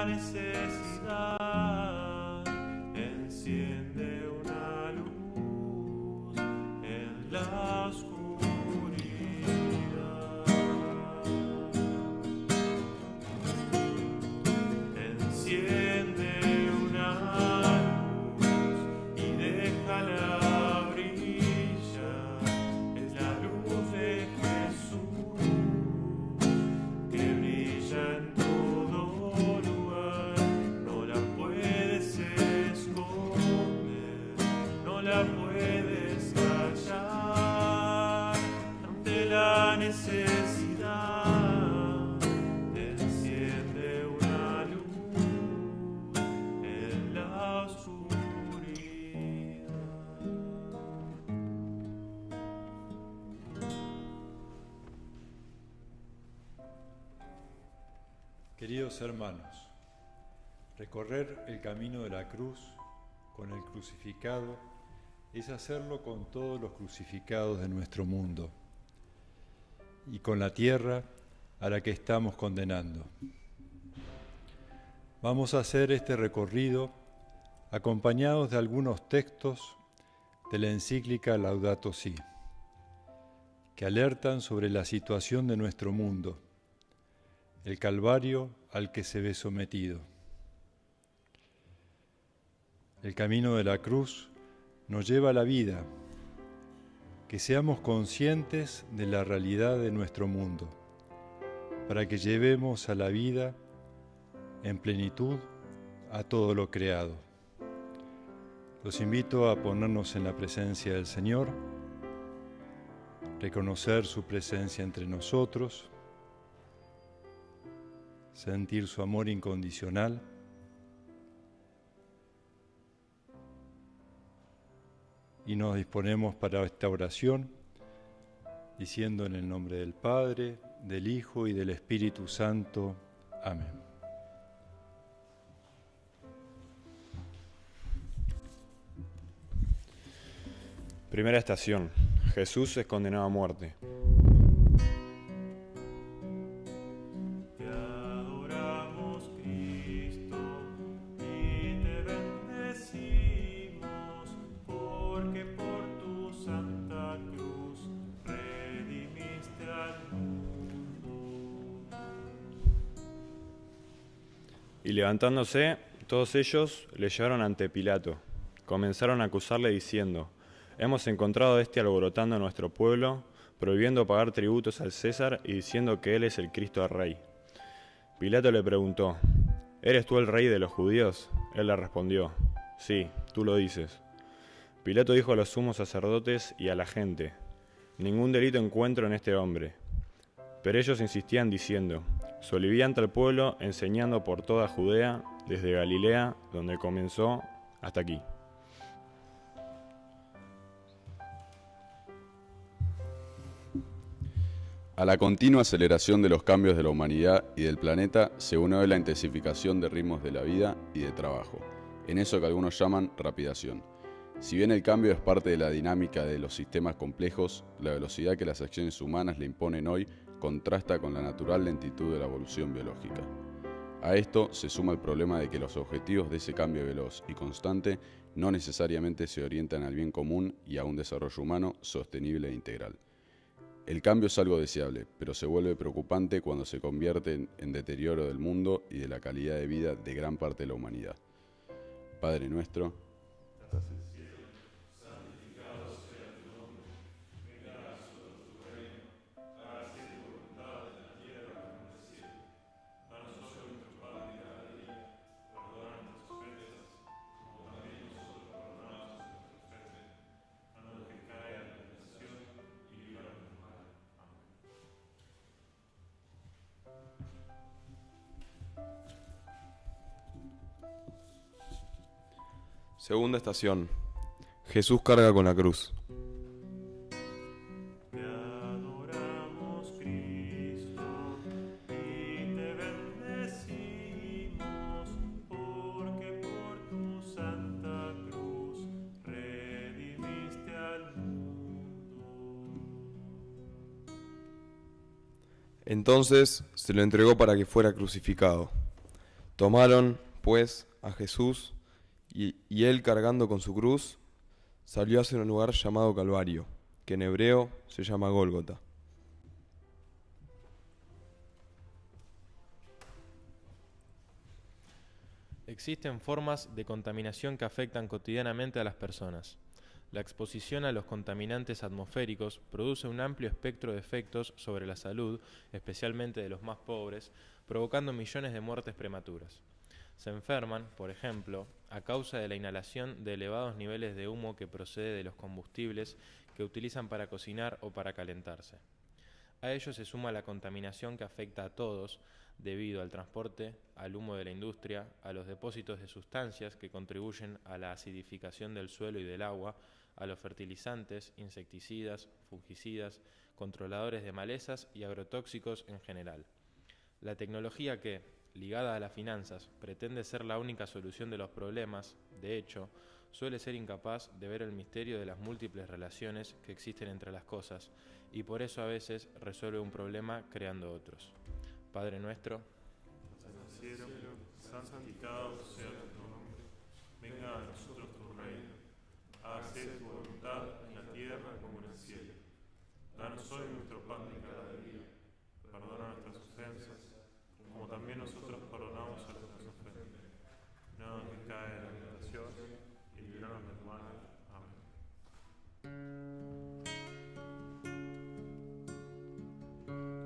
la necesidad, enciende una luz en la oscuridad. Enciende una luz y déjala brillar. Es la luz de Jesús que brilla en todo lugar. No la puedes esconder, no la puedes callar. Ante la necesidad, enciende una luz en la oscuridad. Queridos hermanos, recorrer el camino de la cruz con el crucificado es hacerlo con todos los crucificados de nuestro mundo y con la tierra a la que estamos condenando. Vamos a hacer este recorrido acompañados de algunos textos de la encíclica Laudato Si, que alertan sobre la situación de nuestro mundo, el calvario al que se ve sometido. El camino de la cruz nos lleva a la vida, que seamos conscientes de la realidad de nuestro mundo, para que llevemos a la vida en plenitud a todo lo creado. Los invito a ponernos en la presencia del Señor, reconocer su presencia entre nosotros, sentir su amor incondicional y nos disponemos para esta oración diciendo en el nombre del Padre, del Hijo y del Espíritu Santo. Amén. Primera estación. Jesús es condenado a muerte. Te adoramos, Cristo, y te bendecimos, porque por tu santa cruz redimiste al mundo. Y levantándose, todos ellos le llevaron ante Pilato. Comenzaron a acusarle diciendo: hemos encontrado a este alborotando a nuestro pueblo, prohibiendo pagar tributos al César y diciendo que él es el Cristo Rey. Pilato le preguntó: ¿eres tú el rey de los judíos? Él le respondió: sí, tú lo dices. Pilato dijo a los sumos sacerdotes y a la gente: ningún delito encuentro en este hombre. Pero ellos insistían diciendo: solivianta al pueblo enseñando por toda Judea, desde Galilea, donde comenzó, hasta aquí. A la continua aceleración de los cambios de la humanidad y del planeta se une hoy la intensificación de ritmos de la vida y de trabajo, en eso que algunos llaman rapidación. Si bien el cambio es parte de la dinámica de los sistemas complejos, la velocidad que las acciones humanas le imponen hoy contrasta con la natural lentitud de la evolución biológica. A esto se suma el problema de que los objetivos de ese cambio veloz y constante no necesariamente se orientan al bien común y a un desarrollo humano sostenible e integral. El cambio es algo deseable, pero se vuelve preocupante cuando se convierte en deterioro del mundo y de la calidad de vida de gran parte de la humanidad. Padre nuestro, que estás en el cielo, santificado sea tu nombre. Venga a nosotros tu reino. Hágase tu voluntad en la tierra como en el cielo. Danos hoy nuestro pan de cada día. Perdona nuestras ofensas, como también nosotros perdonamos a nuestros ofensores. No nos dejes caer en la tentación y líbranos del mal. Amén. Segunda estación. Jesús carga con la cruz. Te adoramos, Cristo, y te bendecimos, porque por tu santa cruz redimiste al mundo. Entonces se lo entregó para que fuera crucificado. Tomaron, pues, a Jesús y él, cargando con su cruz, salió hacia un lugar llamado Calvario, que en hebreo se llama Gólgota. Existen formas de contaminación que afectan cotidianamente a las personas. La exposición a los contaminantes atmosféricos produce un amplio espectro de efectos sobre la salud, especialmente de los más pobres, provocando millones de muertes prematuras. Se enferman, por ejemplo, a causa de la inhalación de elevados niveles de humo que procede de los combustibles que utilizan para cocinar o para calentarse. A ello se suma la contaminación que afecta a todos, debido al transporte, al humo de la industria, a los depósitos de sustancias que contribuyen a la acidificación del suelo y del agua, a los fertilizantes, insecticidas, fungicidas, controladores de malezas y agrotóxicos en general. La tecnología que, ligada a las finanzas, pretende ser la única solución de los problemas, de hecho, suele ser incapaz de ver el misterio de las múltiples relaciones que existen entre las cosas, y por eso a veces resuelve un problema creando otros. Padre nuestro, en el cielo, santificado sea tu nombre. Venga a nosotros tu reino. Hágase tu voluntad en la tierra como en el cielo. Danos hoy nuestro pan de cada día. Perdona nuestras ofensas, como también nosotros perdonamos a los que nos ofenden. No nos cae en la tentación y líbranos del mal. Amén.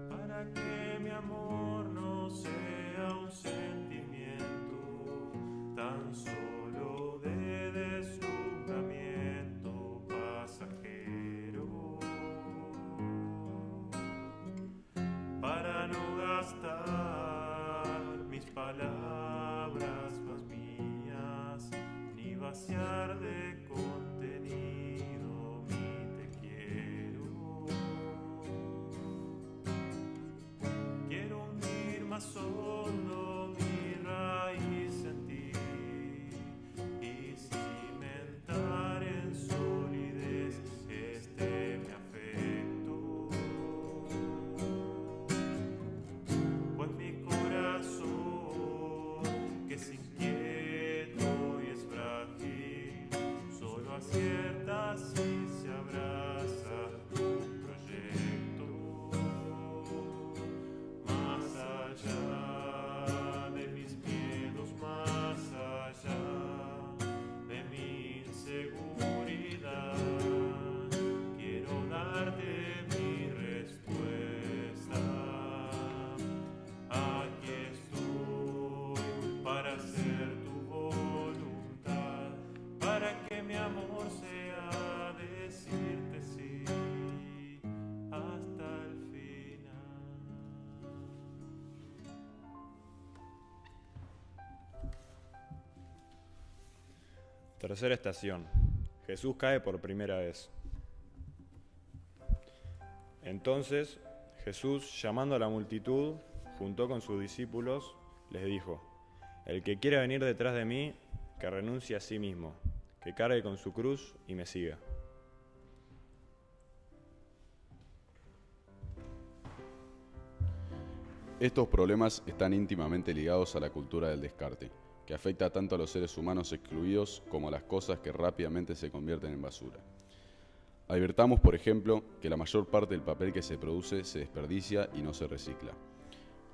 Para que mi amor no sea un sentimiento tan solo de deslumbramiento pasajero, para no gastar mis palabras más mías, ni vaciar de contenido mi te quiero. Quiero hundir más hondo mi raíz en ti y cimentar en solidez este mi afecto. Pues mi corazón, que es inquieto y es frágil, solo acierta si se abraza tu proyecto. Más allá de mis miedos, más allá de mi inseguridad, quiero darte mi respuesta. Aquí estoy para hacer tu voluntad, para que mi amor sea decirte sí hasta el final. Tercera estación. Jesús cae por primera vez. Entonces Jesús, llamando a la multitud, junto con sus discípulos, les dijo: El que quiera venir detrás de mí, que renuncie a sí mismo, que cargue con su cruz y me siga. Estos problemas están íntimamente ligados a la cultura del descarte, que afecta tanto a los seres humanos excluidos como a las cosas que rápidamente se convierten en basura. Advirtamos, por ejemplo, que la mayor parte del papel que se produce se desperdicia y no se recicla.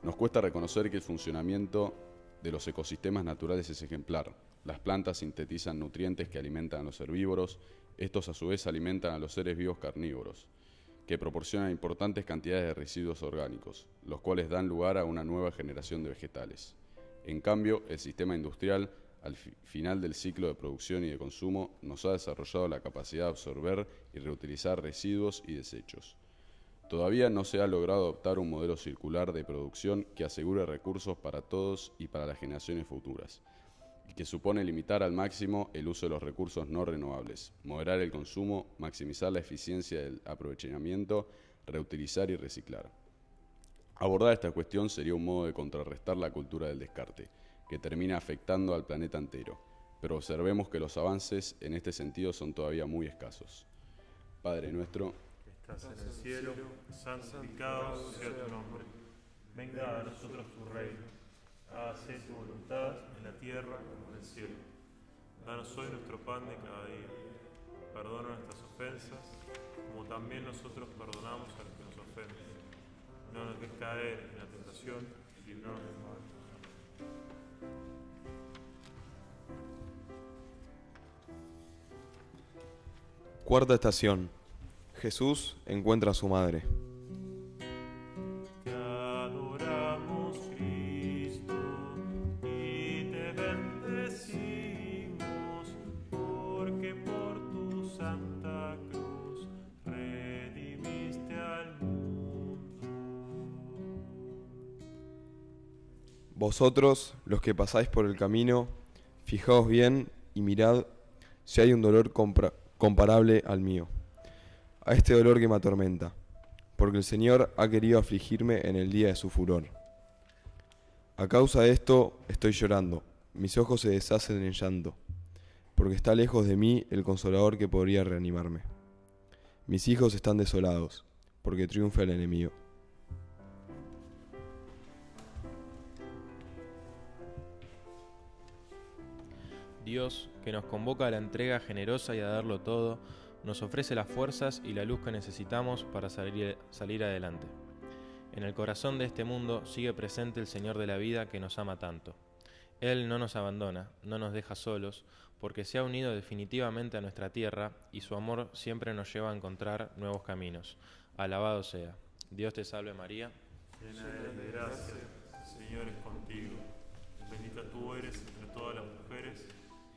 Nos cuesta reconocer que el funcionamiento de los ecosistemas naturales es ejemplar. Las plantas sintetizan nutrientes que alimentan a los herbívoros, estos a su vez alimentan a los seres vivos carnívoros, que proporcionan importantes cantidades de residuos orgánicos, los cuales dan lugar a una nueva generación de vegetales. En cambio, el sistema industrial, al final del ciclo de producción y de consumo, nos ha desarrollado la capacidad de absorber y reutilizar residuos y desechos. Todavía no se ha logrado adoptar un modelo circular de producción que asegure recursos para todos y para las generaciones futuras, y que supone limitar al máximo el uso de los recursos no renovables, moderar el consumo, maximizar la eficiencia del aprovechamiento, reutilizar y reciclar. Abordar esta cuestión sería un modo de contrarrestar la cultura del descarte, que termina afectando al planeta entero, pero observemos que los avances en este sentido son todavía muy escasos. Padre nuestro, Que estás en el cielo, santificado sea tu nombre. Venga a nosotros tu reino. Hágase Hacé tu voluntad en la tierra como en el cielo. Danos hoy nuestro pan de cada día. Perdona nuestras ofensas, como también nosotros perdonamos a los que nos ofenden. No nos dejes caer en la tentación y líbranos del mal. Cuarta estación. Jesús encuentra a su madre. Te adoramos, Cristo, y te bendecimos, porque por tu santa cruz redimiste al mundo. Vosotros, los que pasáis por el camino, fijaos bien y mirad si hay un dolor comparable al mío, a este dolor que me atormenta, porque el Señor ha querido afligirme en el día de su furor. A causa de esto estoy llorando, mis ojos se deshacen en llanto, porque está lejos de mí el consolador que podría reanimarme. Mis hijos están desolados, porque triunfa el enemigo. Dios, que nos convoca a la entrega generosa y a darlo todo, nos ofrece las fuerzas y la luz que necesitamos para salir adelante. En el corazón de este mundo sigue presente el Señor de la vida que nos ama tanto. Él no nos abandona, no nos deja solos, porque se ha unido definitivamente a nuestra tierra y su amor siempre nos lleva a encontrar nuevos caminos. Alabado sea. Dios te salve María. Llena eres de gracia, el Señor es contigo. Bendita tú eres entre todas las mujeres,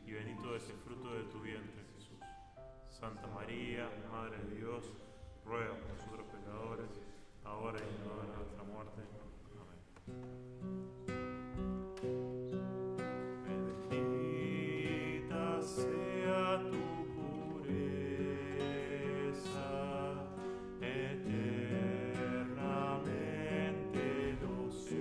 y bendito es el fruto de tu vientre, Jesús. Santa María, Madre de Dios, ruega por nosotros pecadores, ahora y en la hora de nuestra muerte. Amén. Bendita sea tu pureza, eternamente lo sea,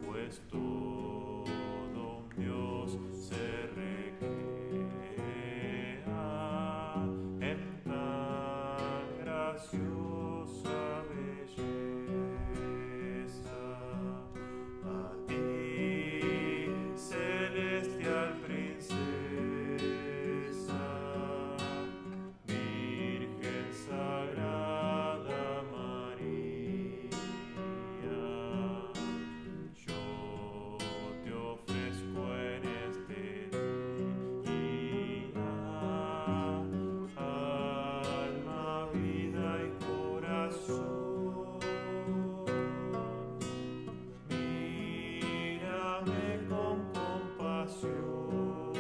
pues todo Dios se recrea en tan graciosa belleza. A ti, celestial princesa, Virgen Sagrada María, yo te ofrezco en este día alma, vida y corazón. Mírame con compasión,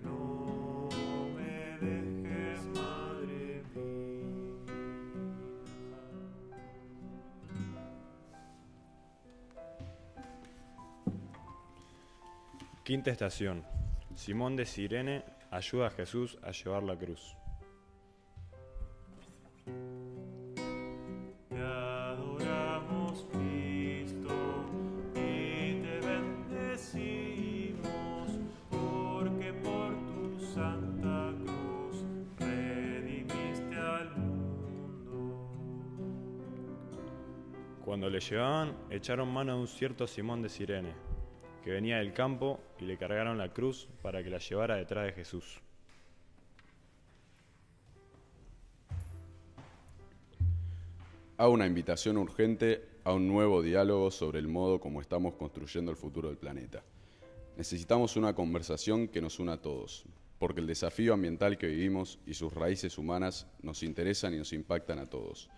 no me dejes, Madre mía. Quinta estación. Simón de Cirene ayuda a Jesús a llevar la cruz. Te adoramos, Cristo, y te bendecimos, porque por tu santa cruz redimiste al mundo. Cuando le llevaban, echaron mano a un cierto Simón de Cirene, que venía del campo, y le cargaron la cruz para que la llevara detrás de Jesús. Hago una invitación urgente a un nuevo diálogo sobre el modo como estamos construyendo el futuro del planeta. Necesitamos una conversación que nos una a todos, porque el desafío ambiental que vivimos y sus raíces humanas nos interesan y nos impactan a todos.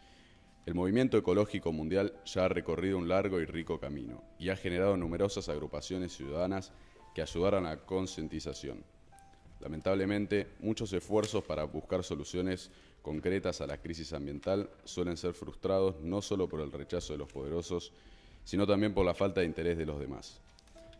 El movimiento ecológico mundial ya ha recorrido un largo y rico camino y ha generado numerosas agrupaciones ciudadanas que ayudaron a la concientización. Lamentablemente, muchos esfuerzos para buscar soluciones concretas a la crisis ambiental suelen ser frustrados no solo por el rechazo de los poderosos, sino también por la falta de interés de los demás.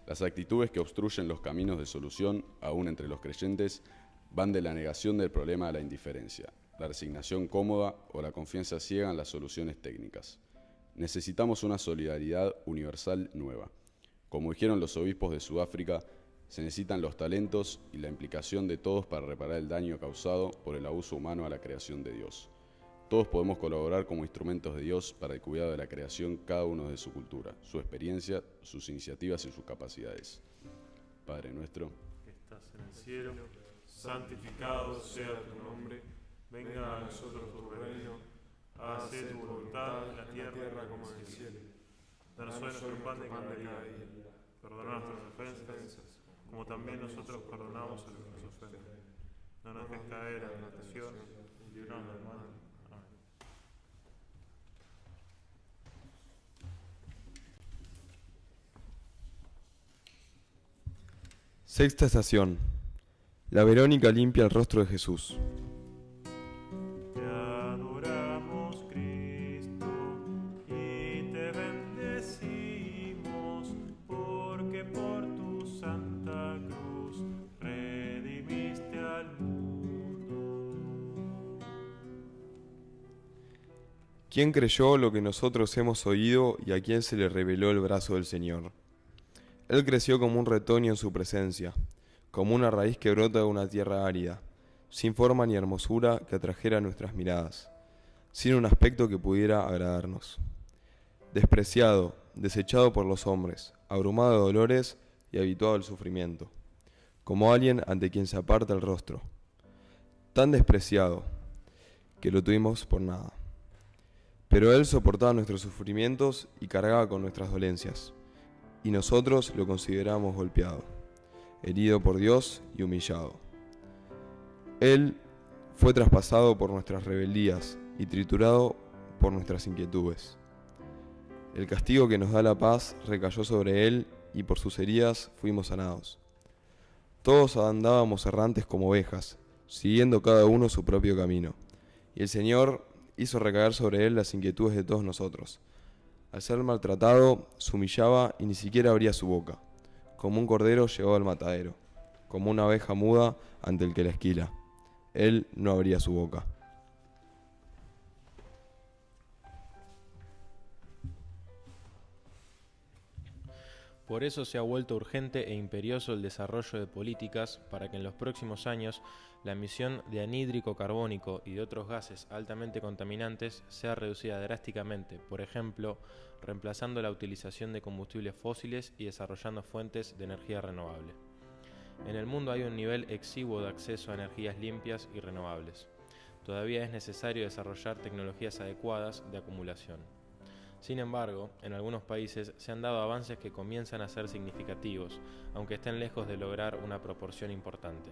Las actitudes que obstruyen los caminos de solución, aún entre los creyentes, van de la negación del problema a la indiferencia, la resignación cómoda o la confianza ciega en las soluciones técnicas. Necesitamos una solidaridad universal nueva. Como dijeron los obispos de Sudáfrica, se necesitan los talentos y la implicación de todos para reparar el daño causado por el abuso humano a la creación de Dios. Todos podemos colaborar como instrumentos de Dios para el cuidado de la creación, cada uno de su cultura, su experiencia, sus iniciativas y sus capacidades. Padre nuestro, que estás en el cielo, santificado sea tu nombre, venga a nosotros tu reino, hágase tu voluntad en la tierra como en el cielo. Danos hoy nuestro pan de cada día, perdona nuestras ofensas, como también nosotros perdonamos a los que nos ofenden. No nos dejes caer en la tentación, y líbranos del mal. Amén. Sexta estación. La Verónica limpia el rostro de Jesús. Te adoramos, Cristo, y te bendecimos, porque por tu santa cruz redimiste al mundo. ¿Quién creyó lo que nosotros hemos oído y a quién se le reveló el brazo del Señor? Él creció como un retoño en su presencia, como una raíz que brota de una tierra árida, sin forma ni hermosura que atrajera nuestras miradas, sin un aspecto que pudiera agradarnos. Despreciado, desechado por los hombres, abrumado de dolores y habituado al sufrimiento, como alguien ante quien se aparta el rostro. Tan despreciado que lo tuvimos por nada. Pero Él soportaba nuestros sufrimientos y cargaba con nuestras dolencias, y nosotros lo consideramos golpeado, herido por Dios y humillado. Él fue traspasado por nuestras rebeldías y triturado por nuestras inquietudes. El castigo que nos da la paz recayó sobre Él y por sus heridas fuimos sanados. Todos andábamos errantes como ovejas, siguiendo cada uno su propio camino, y el Señor hizo recaer sobre Él las inquietudes de todos nosotros. Al ser maltratado, se humillaba y ni siquiera abría su boca, como un cordero llevado al matadero, como una oveja muda ante el que la esquila. Él no abría su boca. Por eso se ha vuelto urgente e imperioso el desarrollo de políticas para que en los próximos años la emisión de anhídrico carbónico y de otros gases altamente contaminantes sea reducida drásticamente, por ejemplo, reemplazando la utilización de combustibles fósiles y desarrollando fuentes de energía renovable. En el mundo hay un nivel exiguo de acceso a energías limpias y renovables. Todavía es necesario desarrollar tecnologías adecuadas de acumulación. Sin embargo, en algunos países se han dado avances que comienzan a ser significativos, aunque estén lejos de lograr una proporción importante.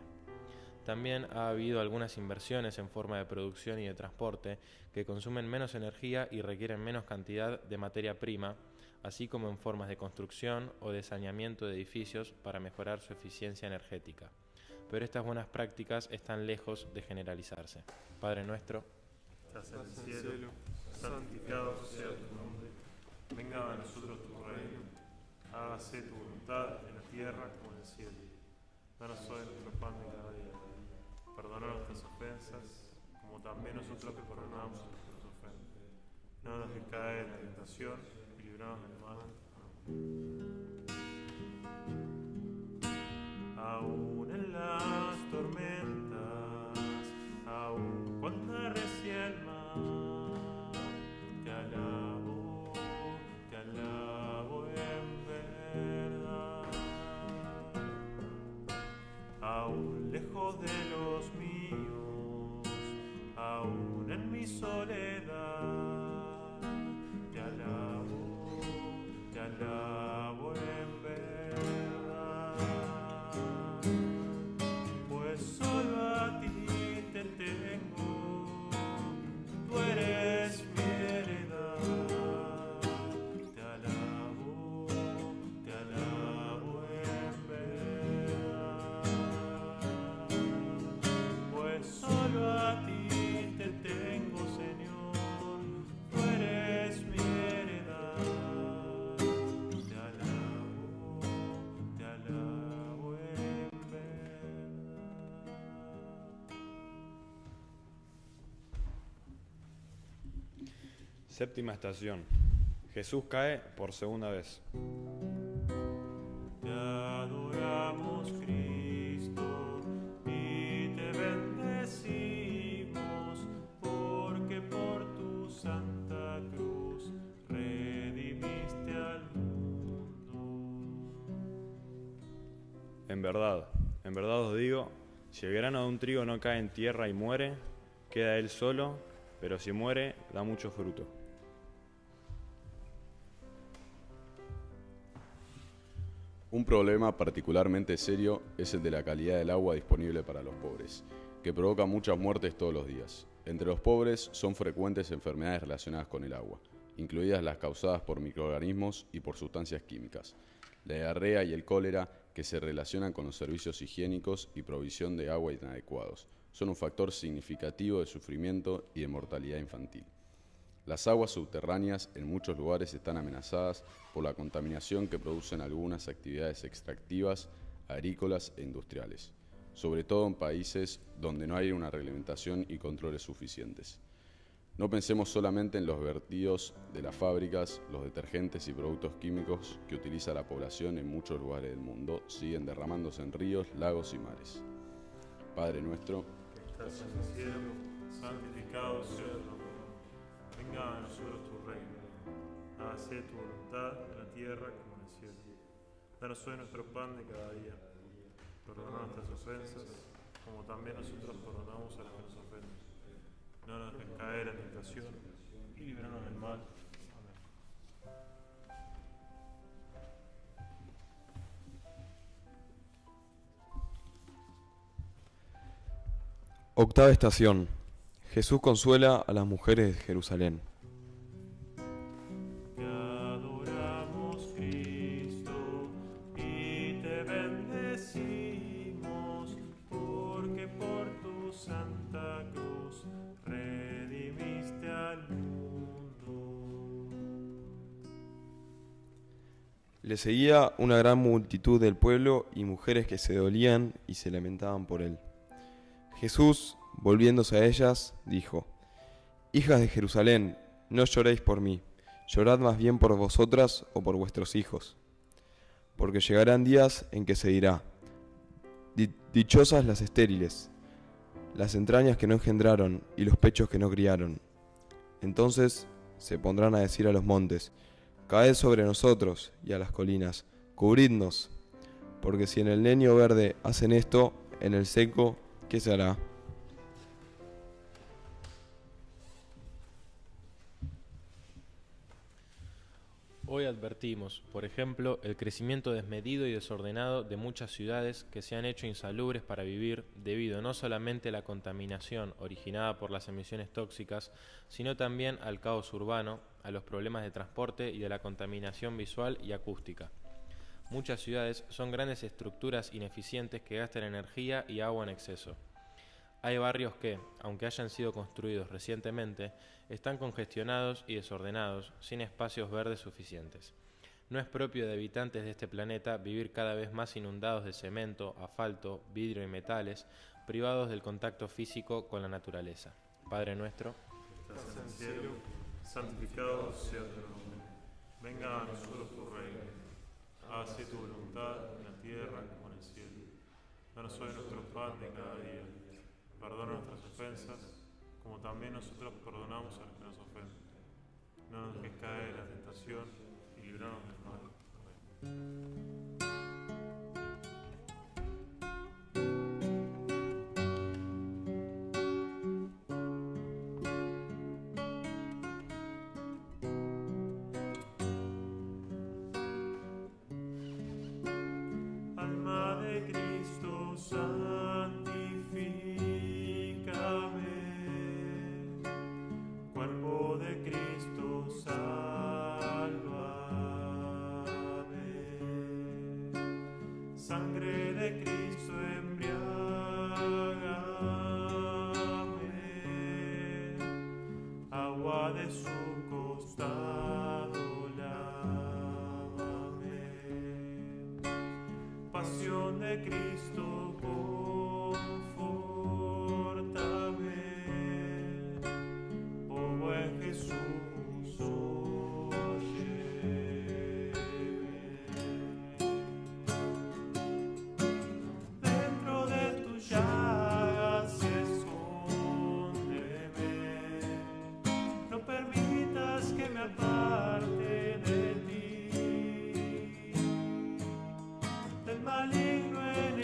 También ha habido algunas inversiones en forma de producción y de transporte que consumen menos energía y requieren menos cantidad de materia prima, así como en formas de construcción o de saneamiento de edificios para mejorar su eficiencia energética. Pero estas buenas prácticas están lejos de generalizarse. Padre nuestro, que estás en el cielo, santificado sea tu nombre, venga a nosotros tu reino, hágase tu voluntad en la tierra como en el cielo. Danos hoy nuestro pan de cada día, perdona nuestras ofensas, como también nosotros que perdonamos a los que nos ofenden. No nos dejes caer en la tentación y libranos del mal. Aún en las tormentas, aún cuando arrecia el mar, te alabo en verdad. Aún lejos de los míos, aún en mi soledad, te alabo en verdad. Pues solo a ti te tengo, tú eres mi heredad. Te alabo en verdad. Pues solo a ti te tengo, Señor, tú eres mi heredad. Te alabo en verdad. Séptima estación. Jesús cae por segunda vez. Te adoramos, Cristo, y te bendecimos, porque por en verdad os digo, si el grano de un trigo no cae en tierra y muere, queda él solo, pero si muere, da mucho fruto. Un problema particularmente serio es el de la calidad del agua disponible para los pobres, que provoca muchas muertes todos los días. Entre los pobres son frecuentes enfermedades relacionadas con el agua, incluidas las causadas por microorganismos y por sustancias químicas, la diarrea y el cólera, que se relacionan con los servicios higiénicos y provisión de agua inadecuados, son un factor significativo de sufrimiento y de mortalidad infantil. Las aguas subterráneas en muchos lugares están amenazadas por la contaminación que producen algunas actividades extractivas, agrícolas e industriales, sobre todo en países donde no hay una reglamentación y controles suficientes. No pensemos solamente en los vertidos de las fábricas, los detergentes y productos químicos que utiliza la población en muchos lugares del mundo siguen derramándose en ríos, lagos y mares. Padre nuestro, que estás en el cielo, santificado sea tu nombre. Venga a nosotros tu reino. Hágase tu voluntad en la tierra como en el cielo. Danos hoy nuestro pan de cada día. Perdona nuestras ofensas, como también nosotros perdonamos a los que nos ofenden. No nos dejes caer en tentación y líbranos del mal. Amén. Octava estación. Jesús consuela a las mujeres de Jerusalén. Te adoramos, Cristo, y te bendecimos, porque por tu santa cruz redimiste al mundo. Le seguía una gran multitud del pueblo y mujeres que se dolían y se lamentaban por él. Jesús, volviéndose a ellas, dijo: Hijas de Jerusalén, no lloréis por mí, llorad más bien por vosotras o por vuestros hijos. Porque llegarán días en que se dirá: dichosas las estériles, las entrañas que no engendraron y los pechos que no criaron. Entonces se pondrán a decir a los montes: caed sobre nosotros, y a las colinas: cubridnos. Porque si en el leño verde hacen esto, en el seco, ¿qué se hará? Hoy advertimos, por ejemplo, el crecimiento desmedido y desordenado de muchas ciudades que se han hecho insalubres para vivir debido no solamente a la contaminación originada por las emisiones tóxicas, sino también al caos urbano, a los problemas de transporte y de la contaminación visual y acústica. Muchas ciudades son grandes estructuras ineficientes que gastan energía y agua en exceso. Hay barrios que, aunque hayan sido construidos recientemente, están congestionados y desordenados, sin espacios verdes suficientes. No es propio de habitantes de este planeta vivir cada vez más inundados de cemento, asfalto, vidrio y metales, privados del contacto físico con la naturaleza. Padre nuestro, que estás en el cielo, santificado sea tu nombre. Venga a nosotros tu reino. Hágase tu voluntad en la tierra como en el cielo. Danos hoy nuestro pan de cada día. Perdona nuestras ofensas, como también nosotros perdonamos a los que nos ofenden. No nos dejes caer en la tentación y líbranos del mal. Amén. Alma de Cristo, santifícame. Cuerpo de Cristo, sálvame. Sangre de Cristo, embriágame. Agua de su costado, lávame. Pasión de Cristo, confórtame. Oh buen Jesús, óyeme. Dentro de tus llagas escóndeme. No permitas que me aparte de ti. Del maligno en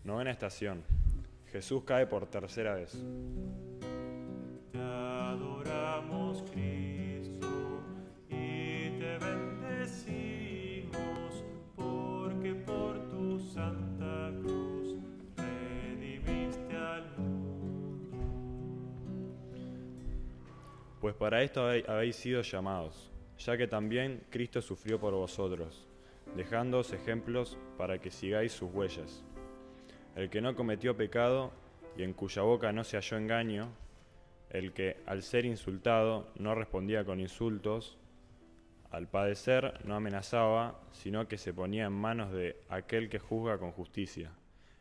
Novena estación. Jesús cae por tercera vez. Te adoramos, Cristo, y te bendecimos, porque por tu santa cruz redimiste al mundo. Pues para esto habéis sido llamados, ya que también Cristo sufrió por vosotros, dejándoos ejemplos para que sigáis sus huellas. El que no cometió pecado y en cuya boca no se halló engaño, el que al ser insultado no respondía con insultos, al padecer no amenazaba, sino que se ponía en manos de aquel que juzga con justicia,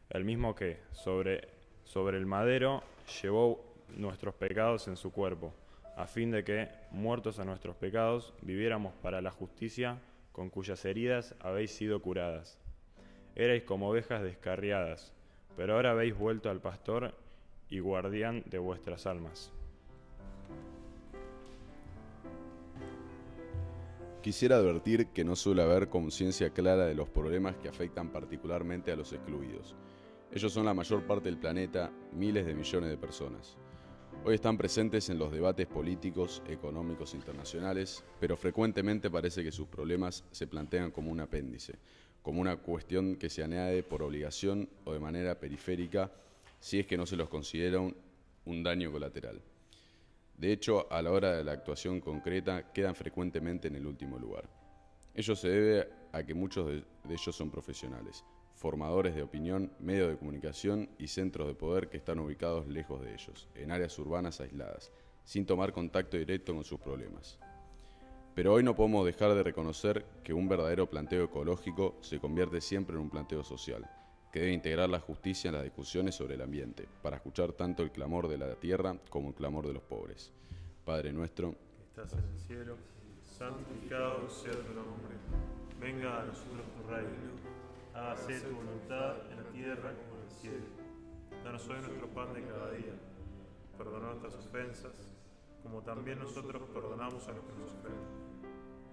el mismo que sobre el madero llevó nuestros pecados en su cuerpo, a fin de que, muertos a nuestros pecados, viviéramos para la justicia, con cuyas heridas habéis sido curadas. Erais como ovejas descarriadas, pero ahora habéis vuelto al pastor y guardián de vuestras almas. Quisiera advertir que no suele haber conciencia clara de los problemas que afectan particularmente a los excluidos. Ellos son la mayor parte del planeta, miles de millones de personas. Hoy están presentes en los debates políticos, económicos internacionales, pero frecuentemente parece que sus problemas se plantean como un apéndice, como una cuestión que se añade por obligación o de manera periférica, si es que no se los considera un daño colateral. De hecho, a la hora de la actuación concreta, quedan frecuentemente en el último lugar. Ello se debe a que muchos de ellos son profesionales, formadores de opinión, medios de comunicación y centros de poder que están ubicados lejos de ellos, en áreas urbanas aisladas, sin tomar contacto directo con sus problemas. Pero hoy no podemos dejar de reconocer que un verdadero planteo ecológico se convierte siempre en un planteo social, que debe integrar la justicia en las discusiones sobre el ambiente, para escuchar tanto el clamor de la tierra como el clamor de los pobres. Padre nuestro, Que estás en el cielo, santificado sea tu nombre. Venga a nosotros tu reino. Hágase tu voluntad en la tierra como en el cielo. Danos hoy nuestro pan de cada día. Perdona nuestras ofensas, como también nosotros perdonamos a los que nos ofenden.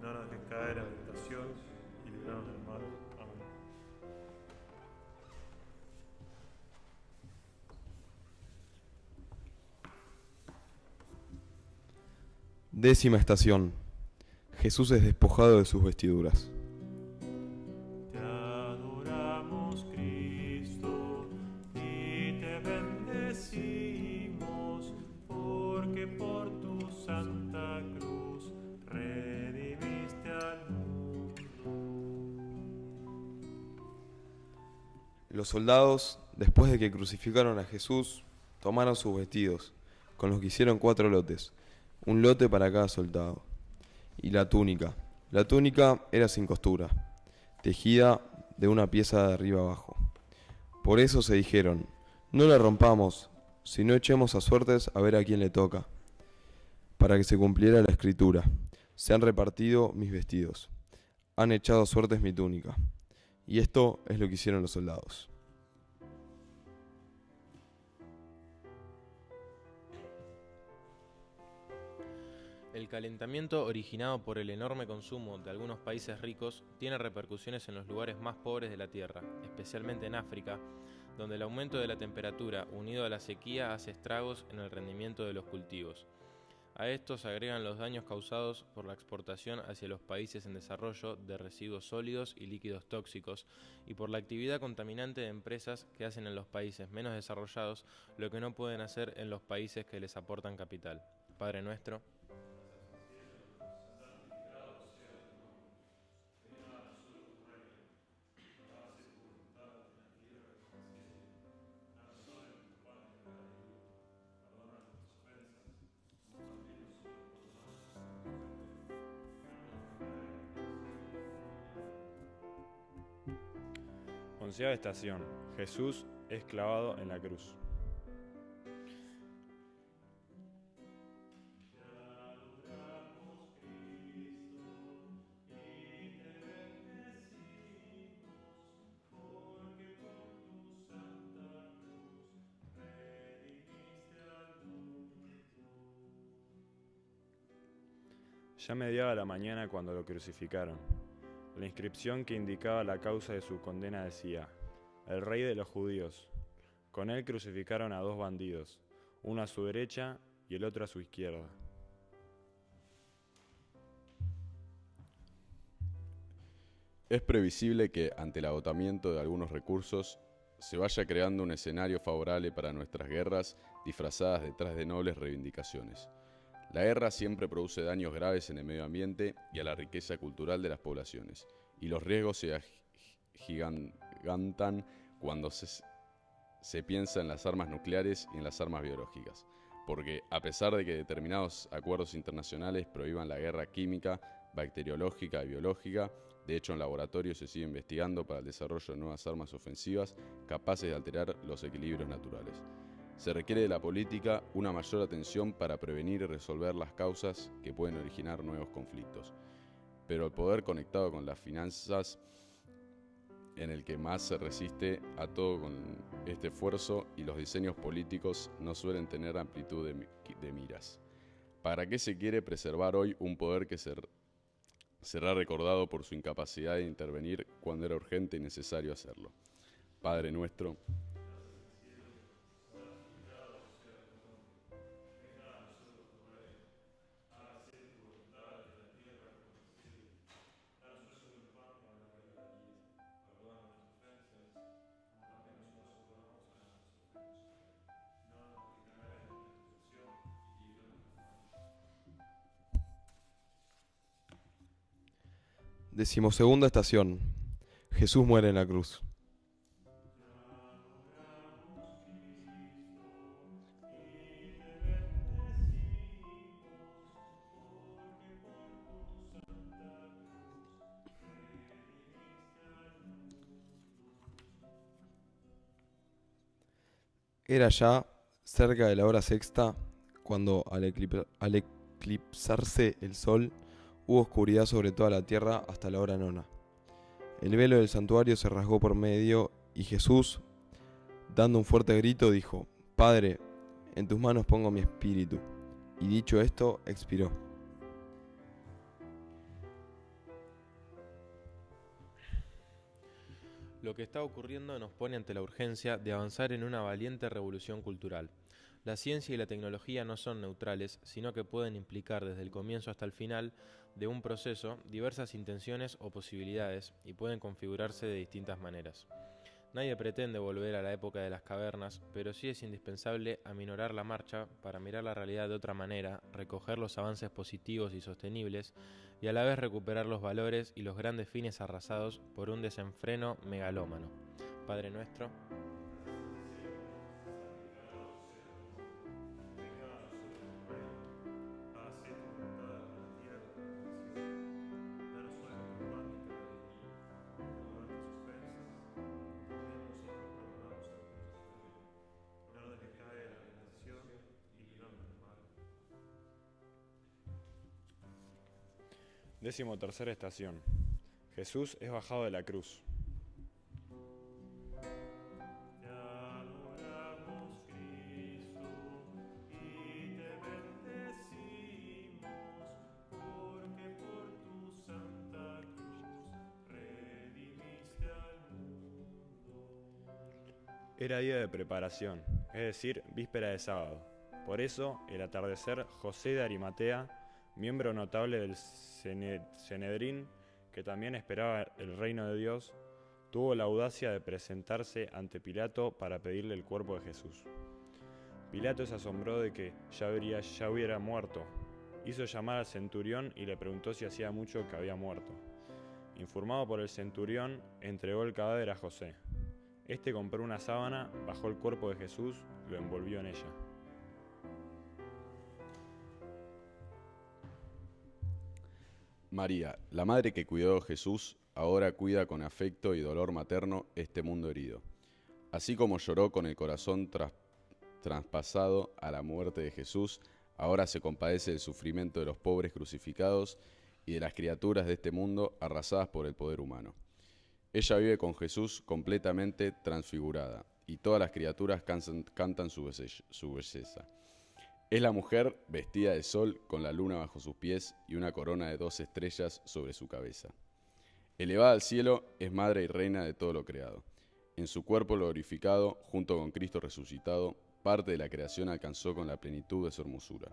No nos dejes caer en tentación y líbranos del mal. Amén. Décima estación. Jesús es despojado de sus vestiduras. Te adoramos, Cristo, y te bendecimos, porque por tu santa cruz redimiste al mundo. Los soldados, después de que crucificaron a Jesús, tomaron sus vestidos, con los que hicieron 4 lotes, un lote para cada soldado. Y la túnica. La túnica era sin costura, tejida de una pieza de arriba abajo. Por eso se dijeron, no la rompamos, sino echemos a suertes a ver a quién le toca, para que se cumpliera la escritura. Se han repartido mis vestidos, han echado a suertes mi túnica. Y esto es lo que hicieron los soldados. El calentamiento originado por el enorme consumo de algunos países ricos tiene repercusiones en los lugares más pobres de la Tierra, especialmente en África, donde el aumento de la temperatura unido a la sequía hace estragos en el rendimiento de los cultivos. A esto se agregan los daños causados por la exportación hacia los países en desarrollo de residuos sólidos y líquidos tóxicos y por la actividad contaminante de empresas que hacen en los países menos desarrollados lo que no pueden hacer en los países que les aportan capital. Padre nuestro, Onceava estación. Jesús es clavado en la cruz. Ya mediaba la mañana cuando lo crucificaron. La inscripción que indicaba la causa de su condena decía: el rey de los judíos. Con él crucificaron a 2 bandidos, uno a su derecha y el otro a su izquierda. Es previsible que, ante el agotamiento de algunos recursos, se vaya creando un escenario favorable para nuestras guerras disfrazadas detrás de nobles reivindicaciones. La guerra siempre produce daños graves en el medio ambiente y a la riqueza cultural de las poblaciones, y los riesgos se agigantan cuando se piensa en las armas nucleares y en las armas biológicas, porque a pesar de que determinados acuerdos internacionales prohíban la guerra química, bacteriológica y biológica, de hecho en laboratorio se sigue investigando para el desarrollo de nuevas armas ofensivas capaces de alterar los equilibrios naturales. Se requiere de la política una mayor atención para prevenir y resolver las causas que pueden originar nuevos conflictos. Pero el poder conectado con las finanzas, en el que más se resiste a todo con este esfuerzo, y los diseños políticos no suelen tener amplitud de miras. ¿Para qué se quiere preservar hoy un poder que será recordado por su incapacidad de intervenir cuando era urgente y necesario hacerlo? Padre nuestro, Decimosegunda estación. Jesús muere en la cruz. Era ya cerca de la hora sexta cuando al eclipsarse el sol hubo oscuridad sobre toda la tierra hasta la hora nona. El velo del santuario se rasgó por medio y Jesús, dando un fuerte grito, dijo: Padre, en tus manos pongo mi espíritu. Y dicho esto, expiró. Lo que está ocurriendo nos pone ante la urgencia de avanzar en una valiente revolución cultural. La ciencia y la tecnología no son neutrales, sino que pueden implicar desde el comienzo hasta el final de un proceso diversas intenciones o posibilidades y pueden configurarse de distintas maneras. Nadie pretende volver a la época de las cavernas, pero sí es indispensable aminorar la marcha para mirar la realidad de otra manera, recoger los avances positivos y sostenibles y a la vez recuperar los valores y los grandes fines arrasados por un desenfreno megalómano. Padre nuestro, Decimotercera estación. Jesús es bajado de la cruz. Te adoramos, Cristo, y te bendecimos, porque por tu santa cruz redimiste al mundo. Era día de preparación, es decir, víspera de sábado. Por eso, el atardecer, José de Arimatea, miembro notable del Sanedrín, que también esperaba el reino de Dios, tuvo la audacia de presentarse ante Pilato para pedirle el cuerpo de Jesús. Pilato se asombró de que ya hubiera muerto. Hizo llamar al centurión y le preguntó si hacía mucho que había muerto. Informado por el centurión, entregó el cadáver a José. Este compró una sábana, bajó el cuerpo de Jesús, lo envolvió en ella. María, la madre que cuidó a Jesús, ahora cuida con afecto y dolor materno este mundo herido. Así como lloró con el corazón traspasado a la muerte de Jesús, ahora se compadece del sufrimiento de los pobres crucificados y de las criaturas de este mundo arrasadas por el poder humano. Ella vive con Jesús completamente transfigurada, y todas las criaturas cantan su belleza. Es la mujer vestida de sol con la luna bajo sus pies y una corona de 2 estrellas sobre su cabeza. Elevada al cielo, es madre y reina de todo lo creado. En su cuerpo glorificado, junto con Cristo resucitado, parte de la creación alcanzó con la plenitud de su hermosura.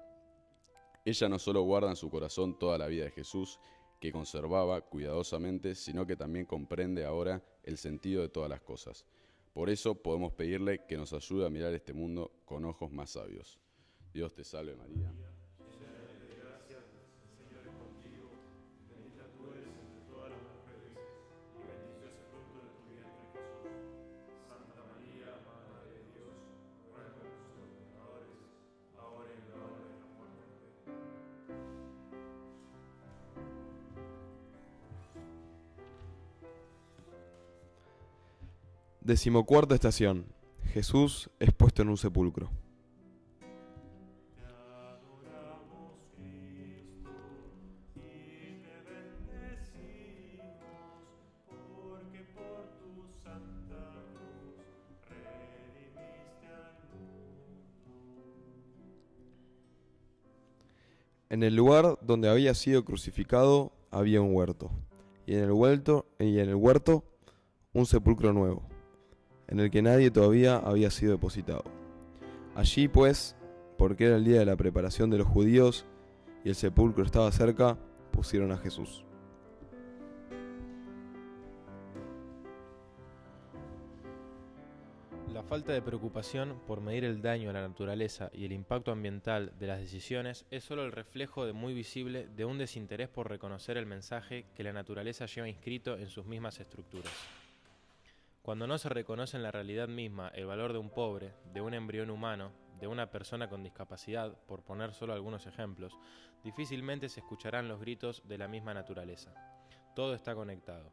Ella no solo guarda en su corazón toda la vida de Jesús, que conservaba cuidadosamente, sino que también comprende ahora el sentido de todas las cosas. Por eso podemos pedirle que nos ayude a mirar este mundo con ojos más sabios. Dios te salve María. Decimocuarta estación. Jesús es puesto en un sepulcro. En el lugar donde había sido crucificado había un huerto, y en el huerto un sepulcro nuevo, en el que nadie todavía había sido depositado. Allí pues, porque era el día de la preparación de los judíos y el sepulcro estaba cerca, pusieron a Jesús. La falta de preocupación por medir el daño a la naturaleza y el impacto ambiental de las decisiones es solo el reflejo muy visible de un desinterés por reconocer el mensaje que la naturaleza lleva inscrito en sus mismas estructuras. Cuando no se reconoce en la realidad misma el valor de un pobre, de un embrión humano, de una persona con discapacidad, por poner solo algunos ejemplos, difícilmente se escucharán los gritos de la misma naturaleza. Todo está conectado.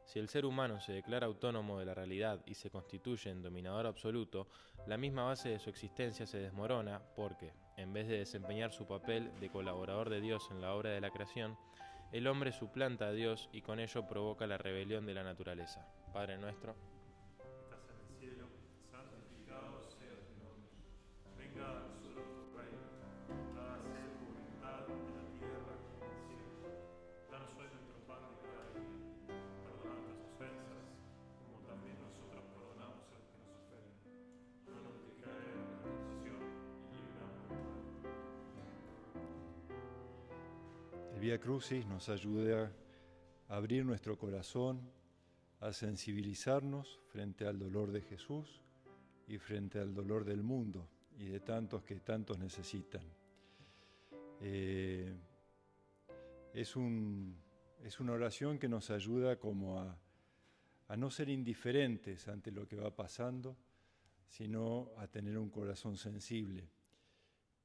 Si el ser humano se declara autónomo de la realidad y se constituye en dominador absoluto, la misma base de su existencia se desmorona porque, en vez de desempeñar su papel de colaborador de Dios en la obra de la creación, el hombre suplanta a Dios y con ello provoca la rebelión de la naturaleza. Padre nuestro, que estás en el cielo, santificado sea tu nombre. Venga a nosotros tu reino. Hágase tu voluntad en la tierra como en el cielo. Danos hoy nuestro pan de cada día. Perdona nuestras ofensas, como también nosotros perdonamos a los que nos ofenden. No nos dejes caer en la tentación y líbranos del mal. El Vía Crucis nos ayuda a abrir nuestro corazón, a sensibilizarnos frente al dolor de Jesús y frente al dolor del mundo y de tantos que tantos necesitan. Es una oración que nos ayuda como a no ser indiferentes ante lo que va pasando, sino a tener un corazón sensible.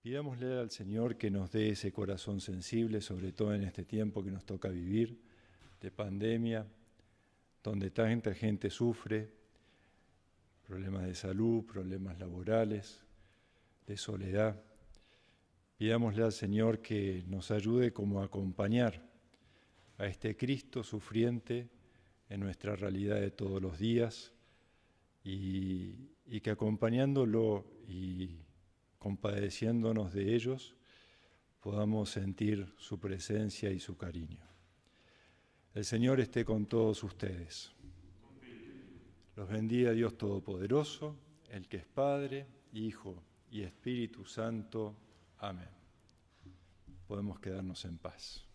Pidámosle al Señor que nos dé ese corazón sensible, sobre todo en este tiempo que nos toca vivir, de pandemia, donde tanta gente sufre, problemas de salud, problemas laborales, de soledad. Pidámosle al Señor que nos ayude como a acompañar a este Cristo sufriente en nuestra realidad de todos los días y que acompañándolo y compadeciéndonos de ellos podamos sentir su presencia y su cariño. El Señor esté con todos ustedes. Los bendiga Dios Todopoderoso, el que es Padre, Hijo y Espíritu Santo. Amén. Podemos quedarnos en paz.